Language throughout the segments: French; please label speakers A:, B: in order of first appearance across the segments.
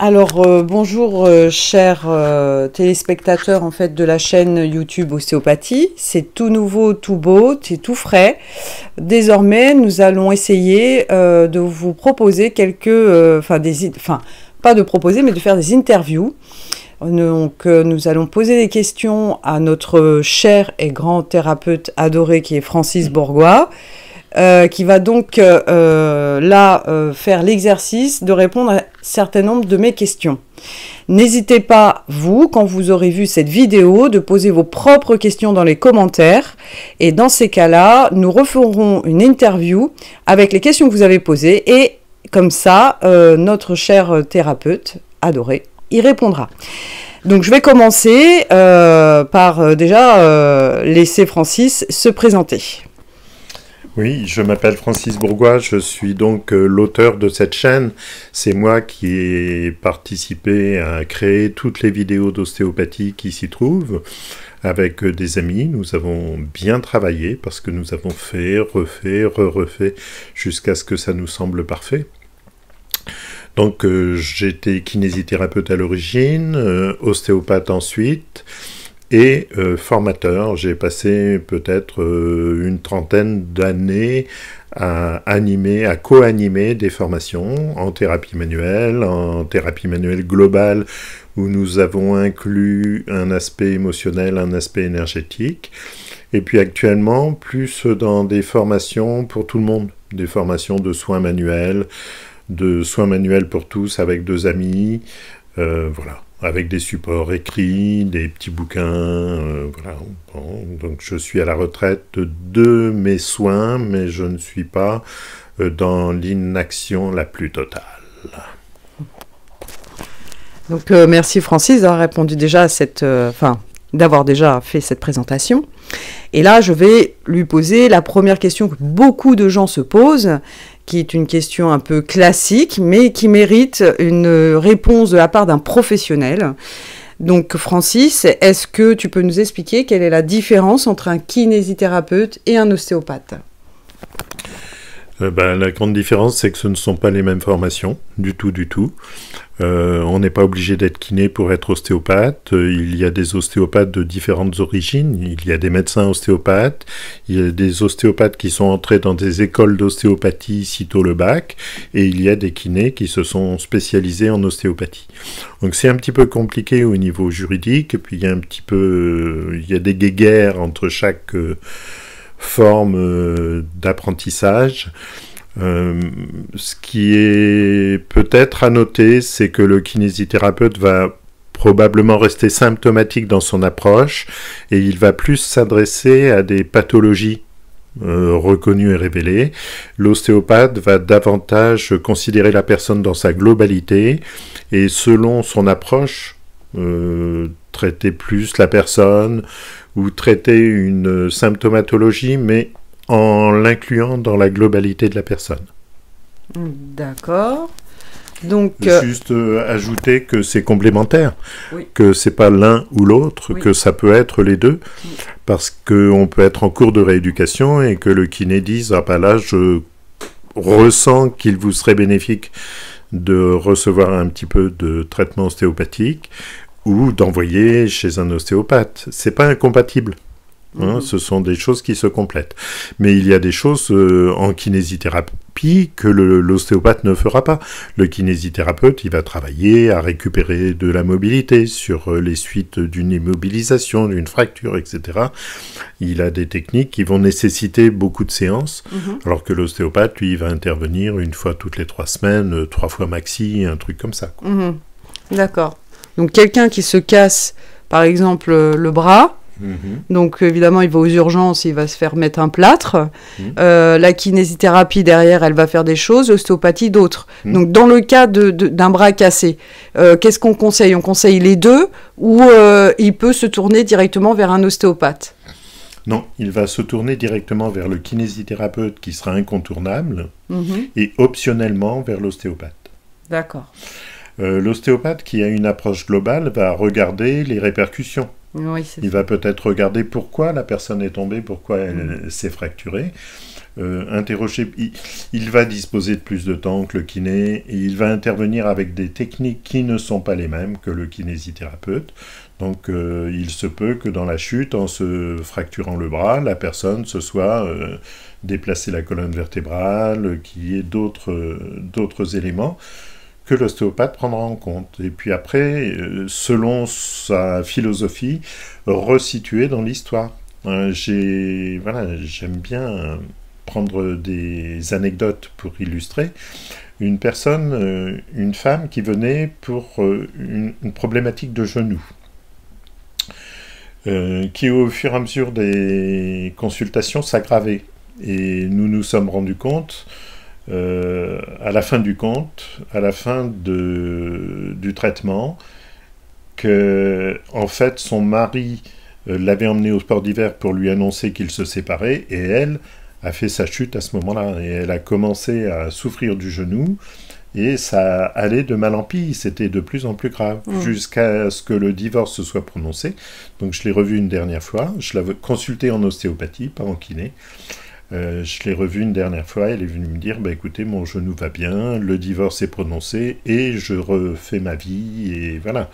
A: Alors, bonjour chers téléspectateurs en fait de la chaîne YouTube Ostéopathie. C'est tout nouveau, tout beau, c'est tout frais. Désormais, nous allons essayer de vous proposer quelques, pas de proposer, mais de faire des interviews. Donc, nous allons poser des questions à notre cher et grand thérapeute adoré qui est Francis Bourgois. Qui va donc faire l'exercice de répondre à un certain nombre de mes questions. N'hésitez pas, vous, quand vous aurez vu cette vidéo, de poser vos propres questions dans les commentaires. Et dans ces cas-là, nous referons une interview avec les questions que vous avez posées. Et comme ça, notre cher thérapeute adoré y répondra. Donc je vais commencer par déjà laisser Francis se présenter.
B: Oui, je m'appelle Francis Bourgois, je suis donc l'auteur de cette chaîne. C'est moi qui ai participé à créer toutes les vidéos d'ostéopathie qui s'y trouvent. Avec des amis, nous avons bien travaillé parce que nous avons fait, refait, refait jusqu'à ce que ça nous semble parfait. Donc j'étais kinésithérapeute à l'origine, ostéopathe ensuite. Et formateur, j'ai passé peut-être une trentaine d'années à co-animer des formations en thérapie manuelle globale, où nous avons inclus un aspect émotionnel, un aspect énergétique. Et puis actuellement, plus dans des formations pour tout le monde, des formations de soins manuels pour tous avec 2 amis, voilà. Avec des supports écrits, des petits bouquins, voilà. Bon, donc je suis à la retraite de mes soins, mais je ne suis pas dans l'inaction la plus totale.
A: Donc merci Francis d'avoir répondu déjà à cette, d'avoir déjà fait cette présentation. Et là, je vais lui poser la première question que beaucoup de gens se posent, qui est une question un peu classique, mais qui mérite une réponse de la part d'un professionnel. Donc Francis, est-ce que tu peux nous expliquer quelle est la différence entre un kinésithérapeute et un ostéopathe ?
B: La grande différence, c'est que ce ne sont pas les mêmes formations, du tout. On n'est pas obligé d'être kiné pour être ostéopathe. Il y a des ostéopathes de différentes origines. Il y a des médecins ostéopathes. Il y a des ostéopathes qui sont entrés dans des écoles d'ostéopathie sitôt le bac. Et il y a des kinés qui se sont spécialisés en ostéopathie. Donc c'est un petit peu compliqué au niveau juridique. Et puis il y a des guéguerres entre chaque forme d'apprentissage. Ce qui est peut-être à noter, c'est que le kinésithérapeute va probablement rester symptomatique dans son approche et il va plus s'adresser à des pathologies reconnues et révélées. L'ostéopathe va davantage considérer la personne dans sa globalité et selon son approche, traiter plus la personne ou traiter une symptomatologie, mais en l'incluant dans la globalité de la personne.
A: D'accord. Donc,
B: juste ajouter que c'est complémentaire,
A: oui.
B: Que c'est pas l'un ou l'autre,
A: oui.
B: Que ça peut être les deux, oui. Parce qu'on peut être en cours de rééducation et que le kiné dise « Ah, là, je ressens qu'il vous serait bénéfique de recevoir un petit peu de traitement ostéopathique ou d'envoyer chez un ostéopathe. » C'est pas incompatible. Ce sont des choses qui se complètent. Mais il y a des choses en kinésithérapie que l'ostéopathe ne fera pas. Le kinésithérapeute, il va travailler à récupérer de la mobilité sur les suites d'une immobilisation, d'une fracture, etc. Il a des techniques qui vont nécessiter beaucoup de séances, alors que l'ostéopathe, lui, il va intervenir une fois toutes les 3 semaines, 3 fois maxi, un truc comme ça.
A: D'accord. Donc quelqu'un qui se casse, par exemple, le bras, donc évidemment il va aux urgences, il va se faire mettre un plâtre, la kinésithérapie derrière elle va faire des choses, l'ostéopathie d'autres. Donc dans le cas d'un bras cassé, qu'est-ce qu'on conseille? On conseille les deux ou il peut se tourner directement vers un ostéopathe?
B: Non, il va se tourner directement vers le kinésithérapeute qui sera incontournable et optionnellement vers l'ostéopathe.
A: D'accord.
B: L'ostéopathe qui a une approche globale va regarder les répercussions
A: Oui, c'est
B: Il
A: ça.
B: va peut-être regarder pourquoi la personne est tombée, pourquoi elle s'est fracturée. Interroger, il va disposer de plus de temps que le kiné, et il va intervenir avec des techniques qui ne sont pas les mêmes que le kinésithérapeute. Donc il se peut que dans la chute, en se fracturant le bras, la personne se soit déplacée la colonne vertébrale, qu'il y ait d'autres éléments que l'ostéopathe prendra en compte. Et puis après, selon sa philosophie, resituer dans l'histoire. J'aime bien prendre des anecdotes pour illustrer. Une femme qui venait pour une problématique de genou, qui au fur et à mesure des consultations s'aggravait. Et nous nous sommes rendus compte, à la fin du traitement, que en fait son mari l'avait emmenée au sport d'hiver pour lui annoncer qu'ils se séparaient, et elle a fait sa chute à ce moment-là, et elle a commencé à souffrir du genou, et ça allait de mal en pis, c'était de plus en plus grave, jusqu'à ce que le divorce se soit prononcé. Donc je l'ai revue une dernière fois, je l'avais consultée en ostéopathie, pas en kiné. Je l'ai revue une dernière fois, elle est venue me dire, bah écoutez, mon genou va bien, le divorce est prononcé, et je refais ma vie, et voilà.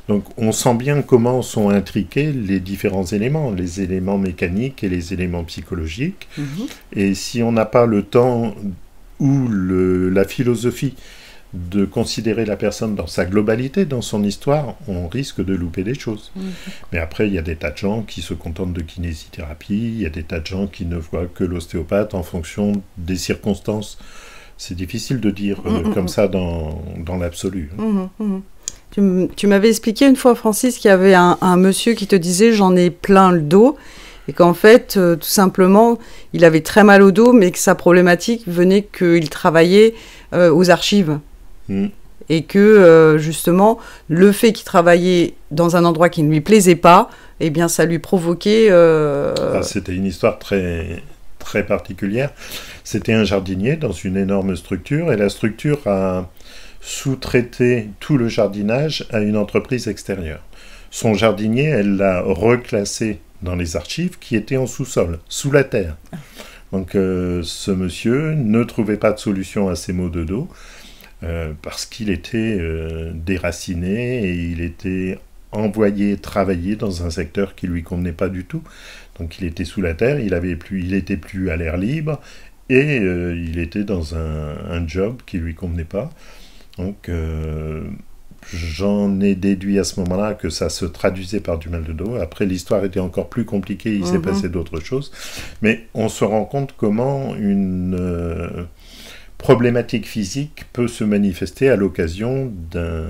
B: Donc on sent bien comment sont intriqués les différents éléments, les éléments mécaniques et les éléments psychologiques. Et si on n'a pas le temps ou la philosophie de considérer la personne dans sa globalité, dans son histoire, on risque de louper des choses. Mais après, il y a des tas de gens qui se contentent de kinésithérapie, il y a des tas de gens qui ne voient que l'ostéopathe en fonction des circonstances. C'est difficile de dire comme ça dans l'absolu.
A: Tu m'avais expliqué une fois, Francis, qu'il y avait un monsieur qui te disait « j'en ai plein le dos ». Et qu'en fait, tout simplement, il avait très mal au dos, mais que sa problématique venait qu'il travaillait aux archives. Et que, justement, le fait qu'il travaillait dans un endroit qui ne lui plaisait pas, eh bien, ça lui provoquait...
B: C'était une histoire très, très particulière. C'était un jardinier dans une énorme structure, et la structure a sous-traité tout le jardinage à une entreprise extérieure. Son jardinier, elle l'a reclassé dans les archives qui étaient en sous-sol, sous la terre. Donc ce monsieur ne trouvait pas de solution à ses maux de dos parce qu'il était déraciné et il était envoyé travailler dans un secteur qui ne lui convenait pas du tout. Donc il était sous la terre, il était plus à l'air libre et il était dans un job qui ne lui convenait pas. Donc j'en ai déduit à ce moment-là que ça se traduisait par du mal de dos. Après, l'histoire était encore plus compliquée, il s'est passé d'autres choses. Mais on se rend compte comment une problématique physique peut se manifester à l'occasion d'un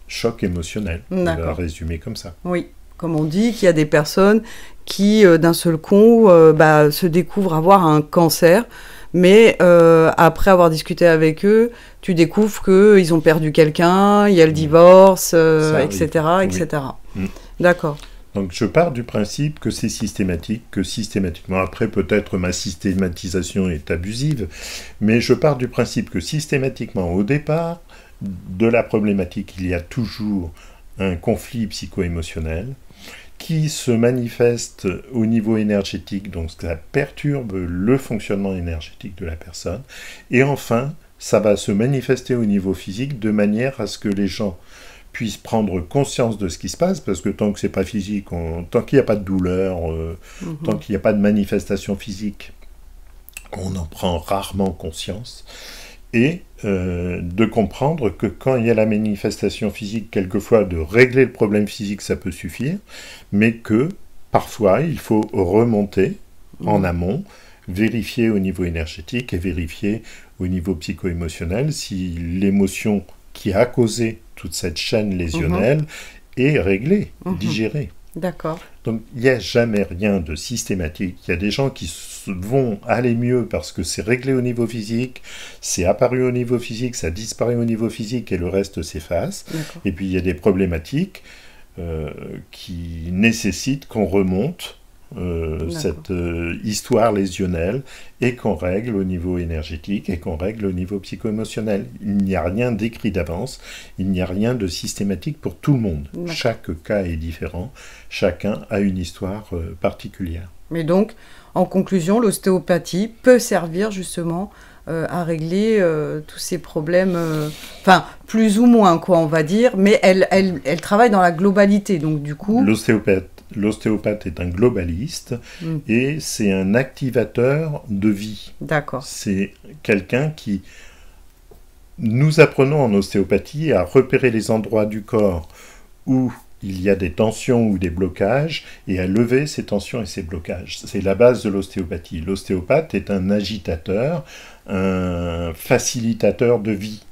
B: choc émotionnel. On va résumer comme ça.
A: Oui, comme on dit, qu'il y a des personnes qui, d'un seul coup, se découvrent avoir un cancer. Mais après avoir discuté avec eux, tu découvres qu'ils ont perdu quelqu'un, il y a le divorce, etc. etc. D'accord.
B: Donc je pars du principe que c'est systématique, que systématiquement, après peut-être ma systématisation est abusive, mais je pars du principe que systématiquement, au départ de la problématique, il y a toujours un conflit psycho-émotionnel qui se manifeste au niveau énergétique, donc ça perturbe le fonctionnement énergétique de la personne. Et enfin, ça va se manifester au niveau physique de manière à ce que les gens puissent prendre conscience de ce qui se passe, parce que tant que c'est pas physique, tant qu'il n'y a pas de douleur, tant qu'il n'y a pas de manifestation physique, on en prend rarement conscience. Et de comprendre que quand il y a la manifestation physique, quelquefois de régler le problème physique, ça peut suffire, mais que parfois il faut remonter en amont, vérifier au niveau énergétique et vérifier au niveau psycho-émotionnel si l'émotion qui a causé toute cette chaîne lésionnelle est réglée, digérée.
A: D'accord.
B: Donc il n'y a jamais rien de systématique. Il y a des gens qui vont aller mieux parce que c'est réglé au niveau physique, c'est apparu au niveau physique, ça disparaît au niveau physique et le reste s'efface. Et puis il y a des problématiques qui nécessitent qu'on remonte cette histoire lésionnelle et qu'on règle au niveau énergétique et qu'on règle au niveau psycho-émotionnel. Il n'y a rien d'écrit d'avance, il n'y a rien de systématique pour tout le monde. Chaque cas est différent, chacun a une histoire particulière.
A: Mais donc, en conclusion, l'ostéopathie peut servir justement à régler tous ces problèmes, enfin, plus ou moins, quoi, on va dire, mais elle travaille dans la globalité, donc du coup...
B: L'ostéopathe est un globaliste et c'est un activateur de vie.
A: D'accord.
B: C'est quelqu'un qui... Nous apprenons en ostéopathie à repérer les endroits du corps où il y a des tensions ou des blocages et à lever ces tensions et ces blocages. C'est la base de l'ostéopathie. L'ostéopathe est un agitateur, un facilitateur de vie.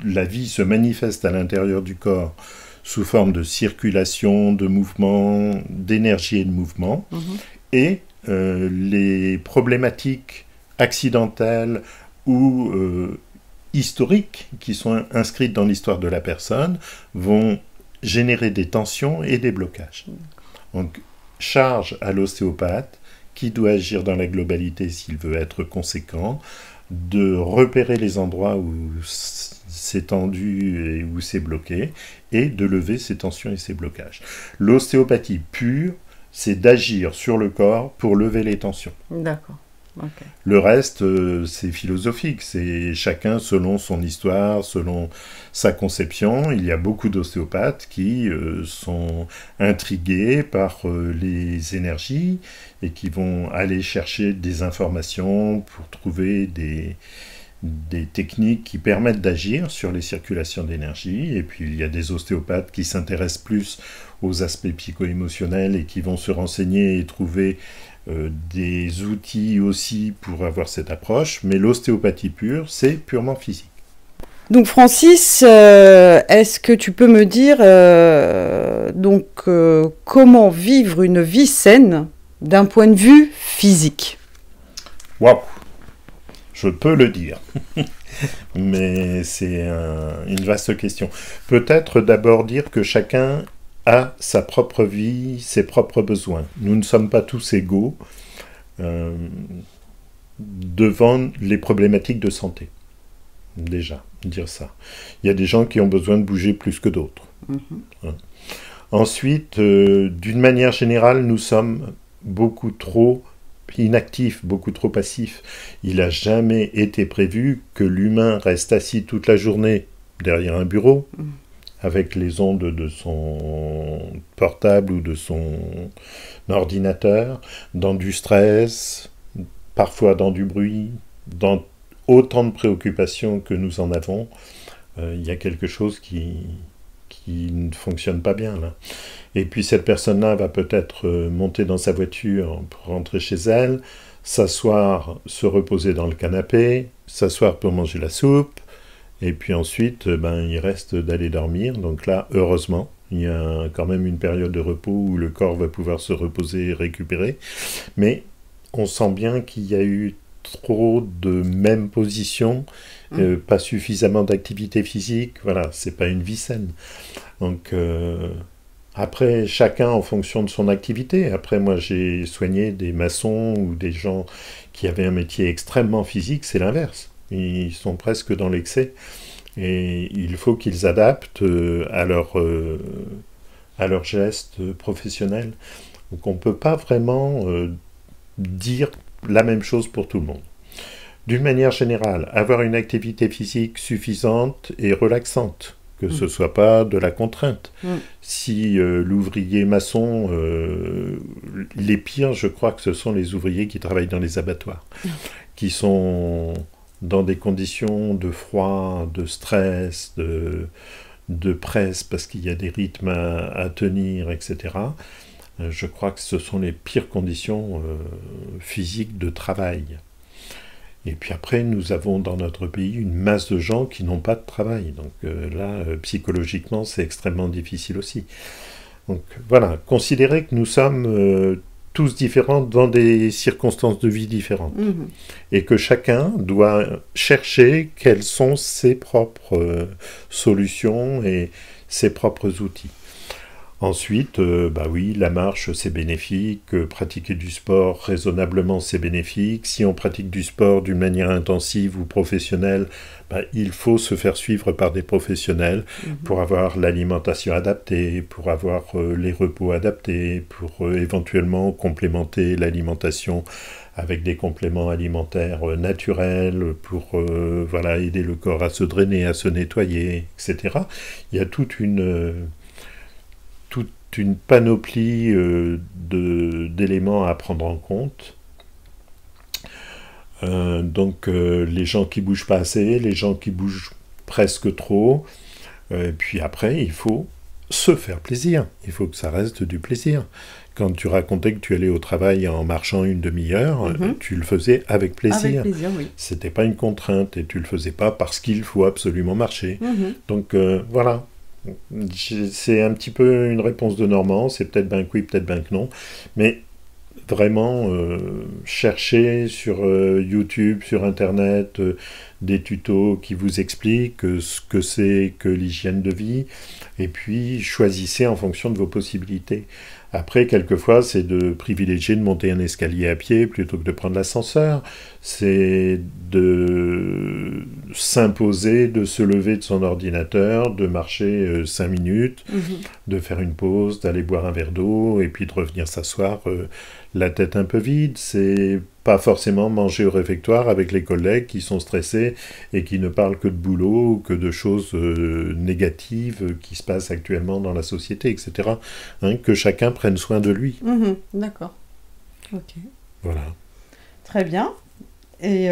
B: La vie se manifeste à l'intérieur du corps sous forme de circulation, de mouvement, d'énergie et de mouvement. Et les problématiques accidentelles ou historiques qui sont inscrites dans l'histoire de la personne vont générer des tensions et des blocages. Donc, charge à l'ostéopathe, qui doit agir dans la globalité s'il veut être conséquent, de repérer les endroits où c'est tendu et où c'est bloqué, et de lever ces tensions et ces blocages. L'ostéopathie pure, c'est d'agir sur le corps pour lever les tensions.
A: D'accord. Okay.
B: Le reste, c'est philosophique, c'est chacun selon son histoire, selon sa conception. Il y a beaucoup d'ostéopathes qui sont intrigués par les énergies et qui vont aller chercher des informations pour trouver des techniques qui permettent d'agir sur les circulations d'énergie. Et puis il y a des ostéopathes qui s'intéressent plus aux aspects psycho-émotionnels et qui vont se renseigner et trouver des outils aussi pour avoir cette approche, mais l'ostéopathie pure, c'est purement physique.
A: Donc Francis, est-ce que tu peux me dire comment vivre une vie saine d'un point de vue physique?
B: Waouh, je peux le dire, mais c'est une vaste question. Peut-être d'abord dire que chacun a sa propre vie, ses propres besoins. Nous ne sommes pas tous égaux devant les problématiques de santé. Déjà, dire ça. Il y a des gens qui ont besoin de bouger plus que d'autres. Ensuite, d'une manière générale, nous sommes beaucoup trop inactifs, beaucoup trop passifs. Il n'a jamais été prévu que l'humain reste assis toute la journée derrière un bureau, avec les ondes de son portable ou de son ordinateur, dans du stress, parfois dans du bruit, dans autant de préoccupations que nous en avons. Il y a quelque chose qui ne fonctionne pas bien là. Et puis cette personne-là va peut-être monter dans sa voiture pour rentrer chez elle, s'asseoir, se reposer dans le canapé, s'asseoir pour manger la soupe, et puis ensuite, il reste d'aller dormir. Donc là, heureusement, il y a quand même une période de repos où le corps va pouvoir se reposer et récupérer. Mais on sent bien qu'il y a eu trop de mêmes positions, pas suffisamment d'activité physique. Voilà, c'est pas une vie saine. Donc après, chacun en fonction de son activité. Après, moi, j'ai soigné des maçons ou des gens qui avaient un métier extrêmement physique, c'est l'inverse. Ils sont presque dans l'excès et il faut qu'ils adaptent à leurs gestes professionnels. Donc on ne peut pas vraiment dire la même chose pour tout le monde. D'une manière générale, avoir une activité physique suffisante et relaxante, que ce ne soit pas de la contrainte. Si l'ouvrier maçon, les pires, je crois que ce sont les ouvriers qui travaillent dans les abattoirs, qui sont dans des conditions de froid, de stress, de presse, parce qu'il y a des rythmes à tenir, etc. Je crois que ce sont les pires conditions physiques de travail. Et puis après, nous avons dans notre pays une masse de gens qui n'ont pas de travail. Donc là, psychologiquement, c'est extrêmement difficile aussi. Donc voilà, considérer que nous sommes tous différents dans des circonstances de vie différentes. Et que chacun doit chercher quelles sont ses propres solutions et ses propres outils. Ensuite, bah oui, la marche, c'est bénéfique. Pratiquer du sport raisonnablement, c'est bénéfique. Si on pratique du sport d'une manière intensive ou professionnelle, bah, il faut se faire suivre par des professionnels pour avoir l'alimentation adaptée, pour avoir les repos adaptés, pour éventuellement complémenter l'alimentation avec des compléments alimentaires naturels, pour voilà, aider le corps à se drainer, à se nettoyer, etc. Il y a toute une panoplie d'éléments à prendre en compte. Donc les gens qui bougent pas assez, les gens qui bougent presque trop, puis après il faut se faire plaisir, il faut que ça reste du plaisir. Quand tu racontais que tu allais au travail en marchant une demi-heure, tu le faisais avec plaisir.
A: Avec plaisir, oui.
B: C'était pas une contrainte et tu le faisais pas parce qu'il faut absolument marcher. Donc voilà. C'est un petit peu une réponse de Normand, c'est peut-être ben que oui, peut-être ben que non, mais vraiment chercher sur YouTube, sur Internet, des tutos qui vous expliquent ce que c'est que l'hygiène de vie, et puis choisissez en fonction de vos possibilités. Après, quelquefois, c'est de privilégier de monter un escalier à pied plutôt que de prendre l'ascenseur. C'est de s'imposer, de se lever de son ordinateur, de marcher 5 minutes, de faire une pause, d'aller boire un verre d'eau, et puis de revenir s'asseoir la tête un peu vide. C'est pas forcément manger au réfectoire avec les collègues qui sont stressés et qui ne parlent que de boulot ou que de choses négatives qui se passent actuellement dans la société, etc. Hein, que chacun prenne soin de lui.
A: D'accord. Ok.
B: Voilà.
A: Très bien. Et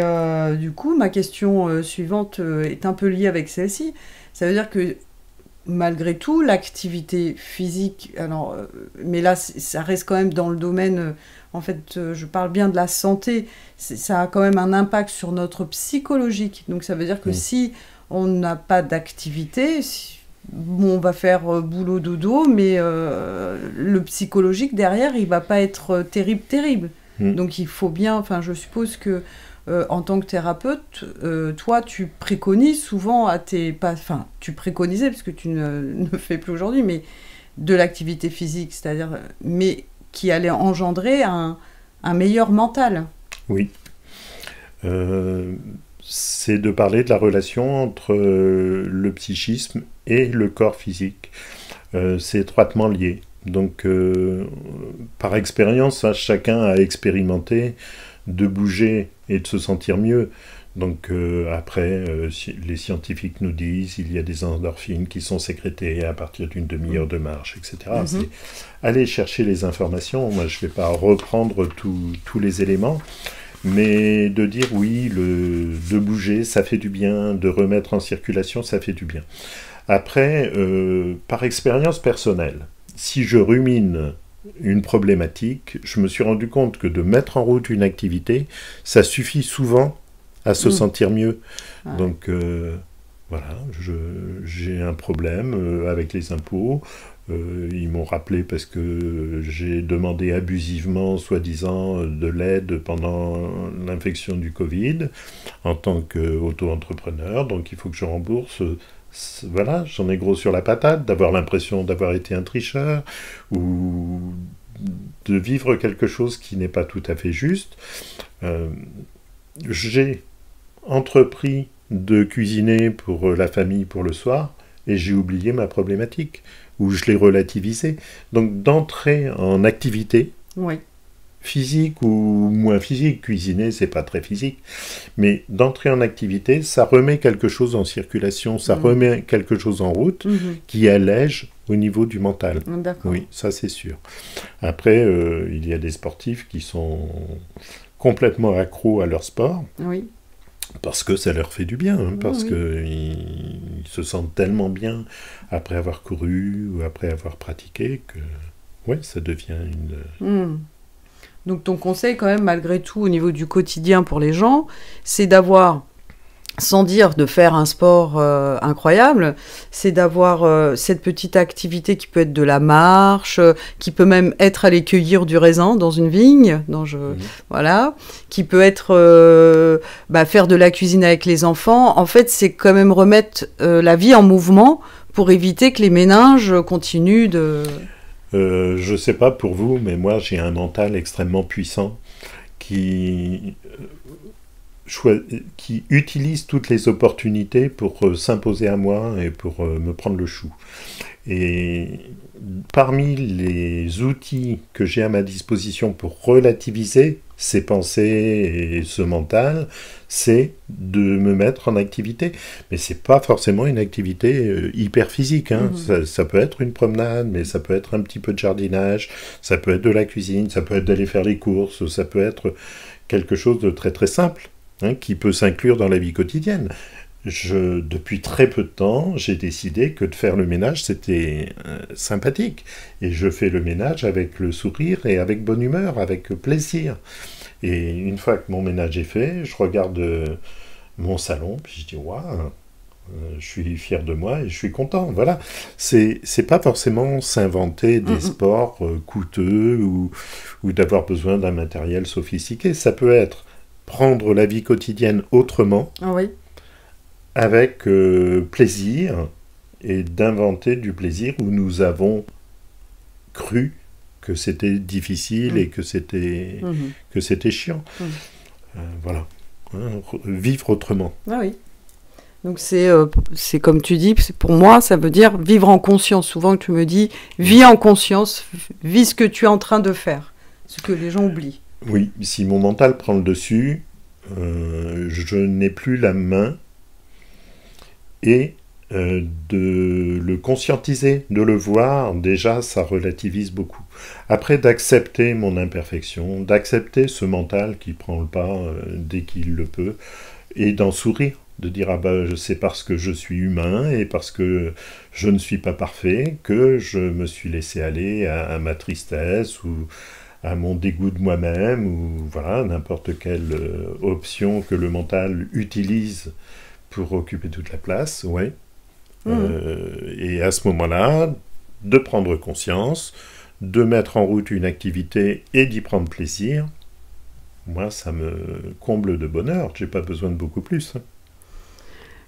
A: du coup, ma question suivante est un peu liée avec celle-ci. Ça veut dire que malgré tout, l'activité physique, alors, mais là, ça reste quand même dans le domaine, en fait, je parle bien de la santé, ça a quand même un impact sur notre psychologique. Donc ça veut dire que si on n'a pas d'activité, bon, on va faire boulot dodo, mais le psychologique derrière, il va pas être terrible. Donc il faut bien, enfin je suppose que en tant que thérapeute, toi tu préconises souvent à tes, enfin tu préconisais parce que tu ne fais plus aujourd'hui, mais de l'activité physique, c'est-à-dire, mais qui allait engendrer un meilleur mental.
B: Oui. C'est de parler de la relation entre le psychisme et le corps physique. C'est étroitement lié. Donc, par expérience, chacun a expérimenté de bouger et de se sentir mieux. Donc, après, les scientifiques nous disent il y a des endorphines qui sont sécrétées à partir d'une demi-heure de marche, etc. C'est aller chercher les informations. Moi, je ne vais pas reprendre tous les éléments, mais de dire oui, de bouger, ça fait du bien, de remettre en circulation, ça fait du bien. Après, par expérience personnelle, si je rumine une problématique, je me suis rendu compte que de mettre en route une activité, ça suffit souvent à se sentir mieux. Ouais. Donc, voilà, j'ai un problème avec les impôts. Ils m'ont rappelé parce que j'ai demandé abusivement, soi-disant, de l'aide pendant l'infection du Covid en tant qu'auto-entrepreneur. Donc, il faut que je rembourse. Voilà, j'en ai gros sur la patate, d'avoir l'impression d'avoir été un tricheur ou de vivre quelque chose qui n'est pas tout à fait juste. J'ai entrepris de cuisiner pour la famille pour le soir et j'ai oublié ma problématique, ou je l'ai relativisée. Donc d'entrer en activité, physique ou moins physique, cuisiner c'est pas très physique, mais d'entrer en activité, ça remet quelque chose en circulation, ça remet quelque chose en route qui allège au niveau du mental. Oui, ça c'est sûr. Après, il y a des sportifs qui sont complètement accros à leur sport. Oui. Parce que ça leur fait du bien, parce qu'ils se sentent tellement bien après avoir couru ou après avoir pratiqué que ça devient une...
A: Donc ton conseil quand même, malgré tout, au niveau du quotidien pour les gens, c'est d'avoir, sans dire de faire un sport incroyable, c'est d'avoir cette petite activité qui peut être de la marche, qui peut même être aller cueillir du raisin dans une vigne, voilà, qui peut être faire de la cuisine avec les enfants. En fait, c'est quand même remettre la vie en mouvement pour éviter que les méninges continuent de...
B: Je ne sais pas pour vous, mais moi j'ai un mental extrêmement puissant qui, qui utilise toutes les opportunités pour s'imposer à moi et pour me prendre le chou. Et parmi les outils que j'ai à ma disposition pour relativiser ces pensées et ce mental, c'est de me mettre en activité. Mais c'est pas forcément une activité hyper physique. Hein. Ça peut être une promenade, mais ça peut être un petit peu de jardinage, ça peut être de la cuisine, ça peut être d'aller faire les courses, ça peut être quelque chose de très très simple, hein, qui peut s'inclure dans la vie quotidienne. Depuis très peu de temps, j'ai décidé que de faire le ménage, c'était sympathique. Et je fais le ménage avec le sourire et avec bonne humeur, avec plaisir. Et une fois que mon ménage est fait, je regarde mon salon, puis je dis « Waouh, je suis fier de moi et je suis content. » Voilà. C'est pas forcément s'inventer des sports coûteux ou d'avoir besoin d'un matériel sophistiqué. Ça peut être prendre la vie quotidienne autrement.
A: Ah oui.
B: Avec plaisir, et d'inventer du plaisir où nous avons cru que c'était difficile et que c'était chiant. Voilà. Hein, vivre autrement.
A: Ah oui. Donc c'est comme tu dis, pour moi, ça veut dire vivre en conscience. Souvent tu me dis, vis en conscience, vis ce que tu es en train de faire, ce que les gens oublient.
B: Oui, si mon mental prend le dessus, je n'ai plus la main. Et de le conscientiser, de le voir, déjà, ça relativise beaucoup. Après, d'accepter mon imperfection, d'accepter ce mental qui prend le pas dès qu'il le peut, et d'en sourire, de dire « Ah ben, c'est parce que je suis humain et parce que je ne suis pas parfait que je me suis laissé aller à ma tristesse ou à mon dégoût de moi-même, ou voilà, n'importe quelle option que le mental utilise pour occuper toute la place, ouais. Et à ce moment-là, de prendre conscience, de mettre en route une activité et d'y prendre plaisir, moi, ça me comble de bonheur. J'ai pas besoin de beaucoup plus.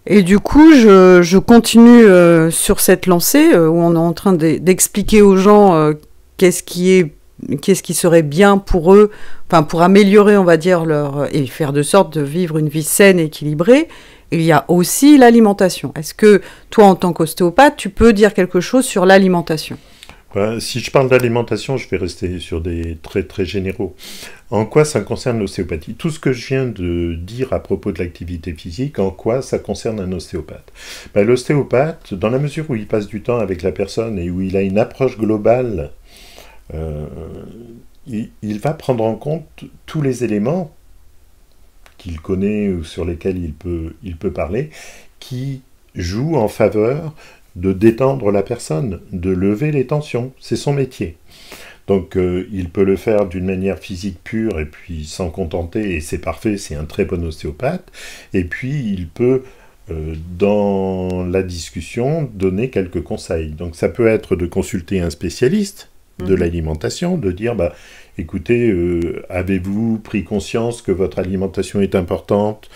A: Et du coup, je continue sur cette lancée où on est en train d'expliquer aux gens qu'est-ce qui serait bien pour eux, enfin pour améliorer, on va dire, et faire de sorte de vivre une vie saine et équilibrée. Il y a aussi l'alimentation. Est-ce que toi, en tant qu'ostéopathe, tu peux dire quelque chose sur l'alimentation ?
B: Si je parle d'alimentation, je vais rester sur des traits très généraux. En quoi ça concerne l'ostéopathie ? Tout ce que je viens de dire à propos de l'activité physique, en quoi ça concerne un ostéopathe ? L'ostéopathe, dans la mesure où il passe du temps avec la personne et où il a une approche globale, il va prendre en compte tous les éléments qu'il connaît ou sur lesquels il peut parler, qui jouent en faveur de détendre la personne, de lever les tensions. C'est son métier. Donc il peut le faire d'une manière physique pure et puis s'en contenter, et c'est parfait, c'est un très bon ostéopathe. Et puis il peut, dans la discussion, donner quelques conseils. Donc ça peut être de consulter un spécialiste de l'alimentation, de dire écoutez, avez-vous pris conscience que votre alimentation est importante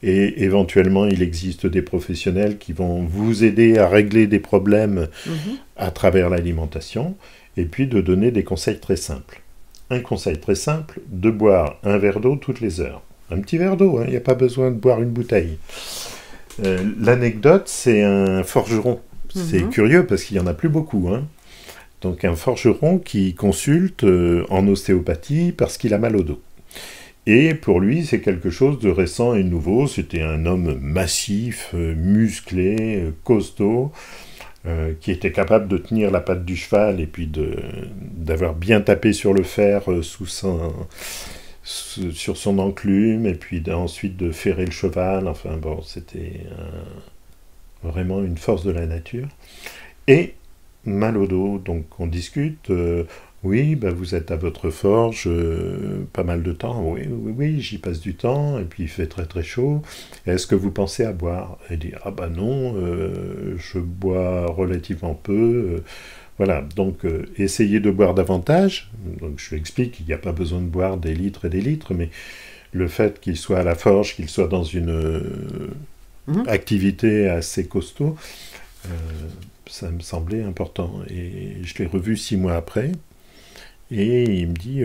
B: et éventuellement il existe des professionnels qui vont vous aider à régler des problèmes à travers l'alimentation, et puis de donner des conseils très simples. Un conseil très simple, de boire un verre d'eau toutes les heures. Un petit verre d'eau, il n'y a pas besoin de boire une bouteille. L'anecdote, c'est un forgeron. C'est curieux parce qu'il n'y en a plus beaucoup, Donc un forgeron qui consulte en ostéopathie parce qu'il a mal au dos. Et pour lui, c'est quelque chose de récent et nouveau. C'était un homme massif, musclé, costaud, qui était capable de tenir la patte du cheval et puis d'avoir bien tapé sur le fer sur son enclume, et puis ensuite de ferrer le cheval. Enfin bon, c'était vraiment une force de la nature. Et mal au dos, donc on discute, oui, vous êtes à votre forge pas mal de temps, oui, j'y passe du temps, et puis il fait très très chaud, est-ce que vous pensez à boire ? Elle dit, non, je bois relativement peu, voilà, donc essayez de boire davantage. Donc je lui explique qu'il n'y a pas besoin de boire des litres et des litres, mais le fait qu'il soit à la forge, qu'il soit dans une activité assez costaud, Ça me semblait important. Et je l'ai revu 6 mois après. Et il me dit,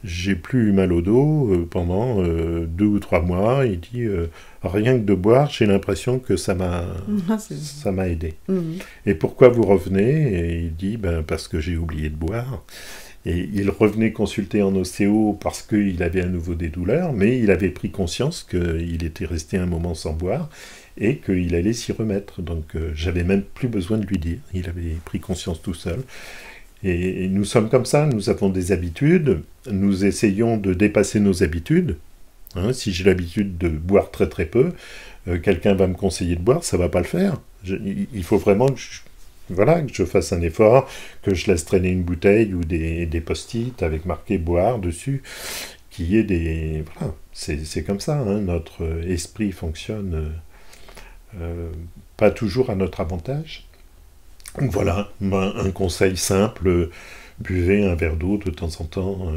B: j'ai plus eu mal au dos pendant 2 ou 3 mois. Il dit, rien que de boire, j'ai l'impression que ça m'a aidé. Et pourquoi vous revenez? Et il dit, parce que j'ai oublié de boire. Et il revenait consulter en ostéo parce qu'il avait à nouveau des douleurs, mais il avait pris conscience qu'il était resté un moment sans boire et qu'il allait s'y remettre. Donc j'avais même plus besoin de lui dire. Il avait pris conscience tout seul. Et nous sommes comme ça, nous avons des habitudes, nous essayons de dépasser nos habitudes. Hein, si j'ai l'habitude de boire très très peu, quelqu'un va me conseiller de boire, ça ne va pas le faire. Il faut vraiment que je fasse un effort, que je laisse traîner une bouteille ou des post-it avec marqué « boire » dessus, qu'il y ait des... Voilà, c'est comme ça, hein, notre esprit fonctionne pas toujours à notre avantage. Voilà, un conseil simple, buvez un verre d'eau de temps en temps,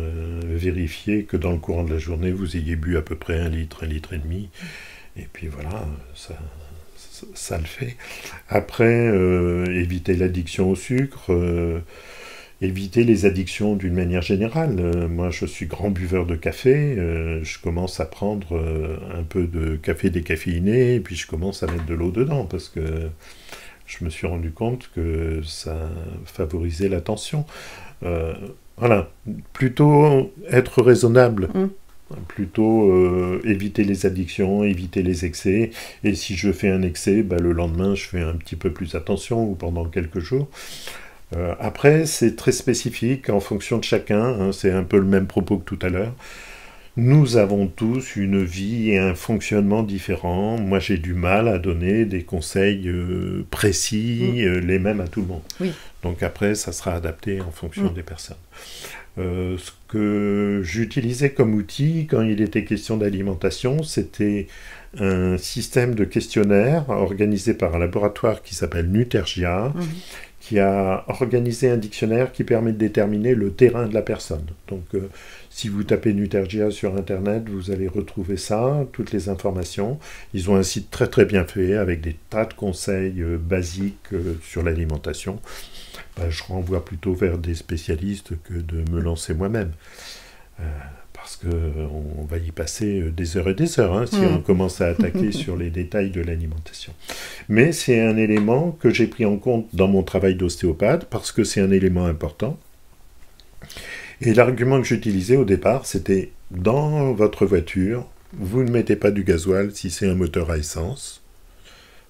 B: vérifiez que dans le courant de la journée, vous ayez bu à peu près 1 litre et demi, et puis voilà, ça le fait. Après, évitez l'addiction au sucre, évitez les addictions d'une manière générale. Moi, je suis grand buveur de café, je commence à prendre un peu de café décaféiné, et puis je commence à mettre de l'eau dedans, parce que... je me suis rendu compte que ça favorisait la tension. Voilà, plutôt être raisonnable, plutôt éviter les addictions, éviter les excès, et si je fais un excès, le lendemain je fais un petit peu plus attention, ou pendant quelques jours. Après, c'est très spécifique en fonction de chacun, hein, c'est un peu le même propos que tout à l'heure. Nous avons tous une vie et un fonctionnement différent. Moi, j'ai du mal à donner des conseils précis, les mêmes à tout le monde. Oui. Donc après, ça sera adapté en fonction des personnes. Ce que j'utilisais comme outil quand il était question d'alimentation, c'était un système de questionnaire organisé par un laboratoire qui s'appelle Nutergia, qui a organisé un dictionnaire qui permet de déterminer le terrain de la personne. Donc, si vous tapez Nutergia sur Internet, vous allez retrouver ça, toutes les informations. Ils ont un site très très bien fait, avec des tas de conseils basiques sur l'alimentation. Je renvoie plutôt vers des spécialistes que de me lancer moi-même. Parce qu'on va y passer des heures et des heures, hein, si on commence à attaquer sur les détails de l'alimentation. Mais c'est un élément que j'ai pris en compte dans mon travail d'ostéopathe, parce que c'est un élément important. Et l'argument que j'utilisais au départ, c'était « dans votre voiture, vous ne mettez pas du gasoil si c'est un moteur à essence.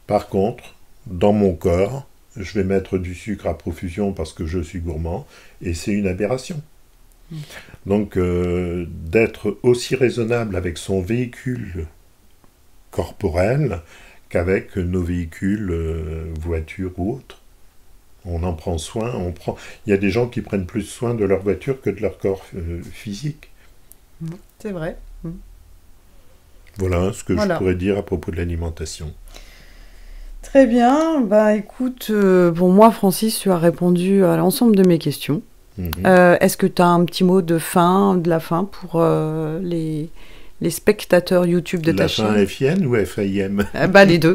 B: Par contre, dans mon corps, je vais mettre du sucre à profusion parce que je suis gourmand, et c'est une aberration. » Donc, d'être aussi raisonnable avec son véhicule corporel qu'avec nos véhicules, voitures ou autres. On en prend soin, il y a des gens qui prennent plus soin de leur voiture que de leur corps physique.
A: C'est vrai.
B: Voilà ce que je pourrais dire à propos de l'alimentation.
A: Très bien. Écoute, moi, Francis, tu as répondu à l'ensemble de mes questions. Est-ce que tu as un petit mot de la fin pour les spectateurs YouTube de ta chaîne?
B: La fin FIN ou FIM?
A: Les deux.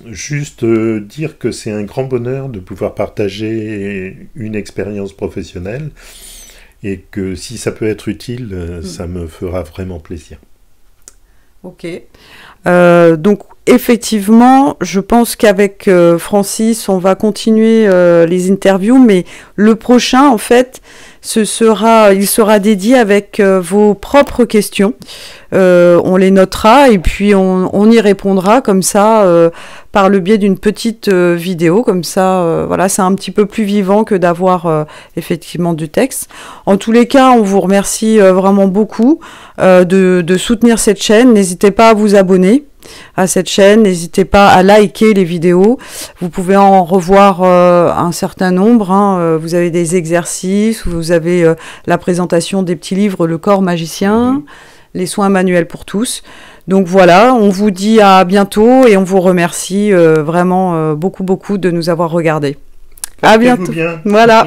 B: Juste dire que c'est un grand bonheur de pouvoir partager une expérience professionnelle et que si ça peut être utile, ça me fera vraiment plaisir.
A: Ok. Donc, effectivement, je pense qu'avec Francis, on va continuer les interviews, mais le prochain, en fait, il sera dédié avec vos propres questions. On les notera et puis on y répondra comme ça, par le biais d'une petite vidéo, comme ça, voilà, c'est un petit peu plus vivant que d'avoir effectivement du texte. En tous les cas, on vous remercie vraiment beaucoup de soutenir cette chaîne. N'hésitez pas à vous abonner à cette chaîne, n'hésitez pas à liker les vidéos, vous pouvez en revoir un certain nombre, hein. Vous avez des exercices, vous avez la présentation des petits livres Le corps magicien, les soins manuels pour tous. Donc voilà, on vous dit à bientôt et on vous remercie vraiment beaucoup de nous avoir regardés. À bientôt.
B: Bien.
A: Voilà.